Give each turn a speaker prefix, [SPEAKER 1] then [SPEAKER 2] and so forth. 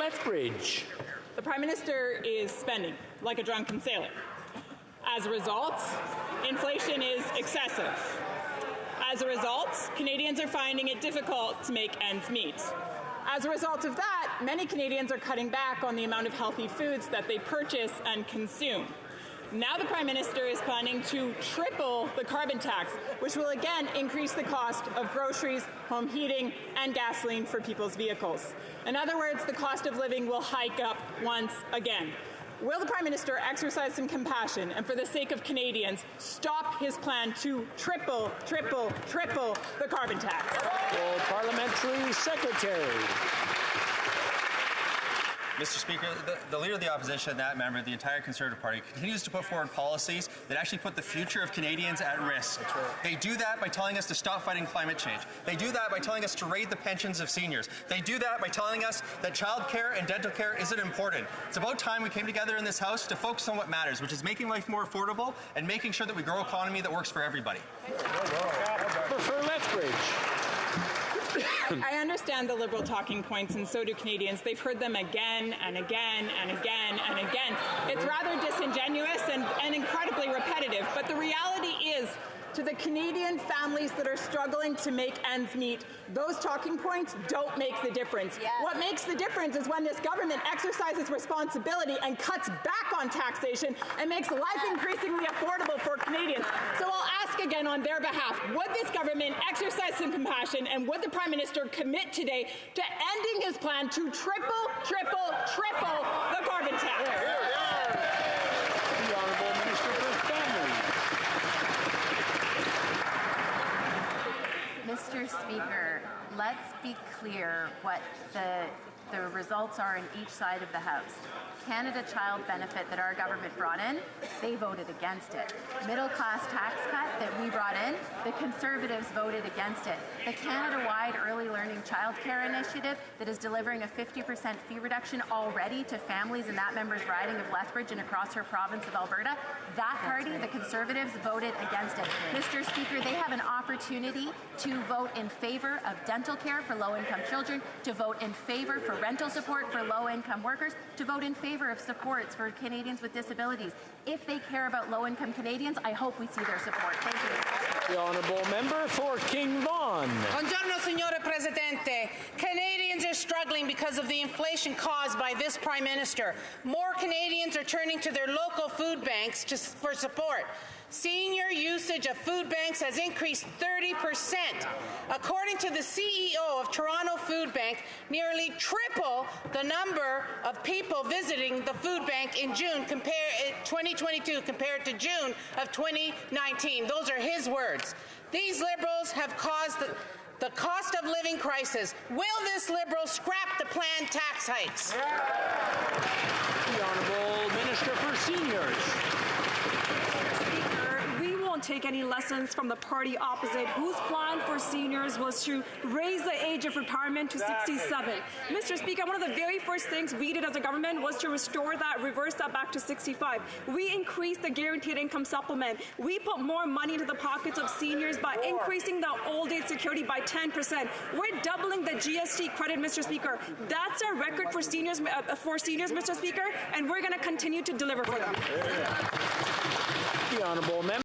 [SPEAKER 1] Lethbridge.
[SPEAKER 2] The Prime Minister is spending like a drunken sailor. As a result, inflation is excessive. As a result, Canadians are finding it difficult to make ends meet. As a result of that, many Canadians are cutting back on the amount of healthy foods that they purchase and consume. Now the Prime Minister is planning to triple the carbon tax, which will again increase the cost of groceries, home heating, and gasoline for people's vehicles. In other words, the cost of living will hike up once again. Will the Prime Minister exercise some compassion and, for the sake of Canadians, stop his plan to triple the carbon tax?
[SPEAKER 1] Will Parliamentary Secretary.
[SPEAKER 3] Mr. Speaker, the Leader of the Opposition, that member, the entire Conservative Party, continues to put forward policies that actually put the future of Canadians at risk. Right. They do that by telling us to stop fighting climate change. They do that by telling us to raise the pensions of seniors. They do that by telling us that childcare and dental care isn't important. It's about time we came together in this House to focus on what matters, which is making life more affordable and making sure that we grow an economy that works for everybody.
[SPEAKER 1] For Lethbridge.
[SPEAKER 2] I understand the Liberal talking points, and so do Canadians. They've heard them again and again and again and again. It's rather disingenuous and incredibly repetitive, but the reality is, to the Canadian families that are struggling to make ends meet, those talking points don't make the difference. Yes. What makes the difference is when this government exercises responsibility and cuts back on taxation and makes life increasingly affordable for Canadians. So I'll ask again on their behalf, would this government exercise some compassion, and would the Prime Minister commit today to ending his plan to triple the carbon tax?
[SPEAKER 1] The Honourable Minister for Family.
[SPEAKER 4] Mr. Speaker, let's be clear what the results are in each side of the House. Canada Child Benefit that our government brought in, they voted against it. Middle class tax cut that we brought in, the Conservatives voted against it. The Canada-wide Early Learning Childcare Initiative that is delivering a 50% fee reduction already to families in that member's riding of Lethbridge and across her province of Alberta, that party, the Conservatives, voted against it. Mr. Speaker, they have an opportunity to vote in favour of dental care for low-income children, to vote in favour for rental support for low-income workers, to vote in favour of supports for Canadians with disabilities. If they care about low-income Canadians, I hope we see their support. Thank you.
[SPEAKER 1] The Honourable Member for King Vaughan.
[SPEAKER 5] Buongiorno, Signora Presidente. Canadians are struggling because of the inflation caused by this Prime Minister. More Canadians are turning to their local food banks for support. Senior usage of food banks has increased 30%. According to the CEO of Toronto Food Bank, nearly triple the number of people visiting the food bank in June 2022 compared to June of 2019. Those are his words. These Liberals have caused the cost of living crisis. Will this Liberal scrap the planned tax hikes?
[SPEAKER 1] The Honourable Minister for Seniors.
[SPEAKER 6] Take any lessons from the party opposite, whose plan for seniors was to raise the age of retirement to 67. Mr. Speaker, one of the very first things we did as a government was to reverse that back to 65. We increased the guaranteed income supplement. We put more money into the pockets of seniors by increasing the old age security by 10%. We're doubling the GST credit, Mr. Speaker. That's our record for seniors, Mr. Speaker, and we're going to continue to deliver for them.
[SPEAKER 1] The Honourable Member.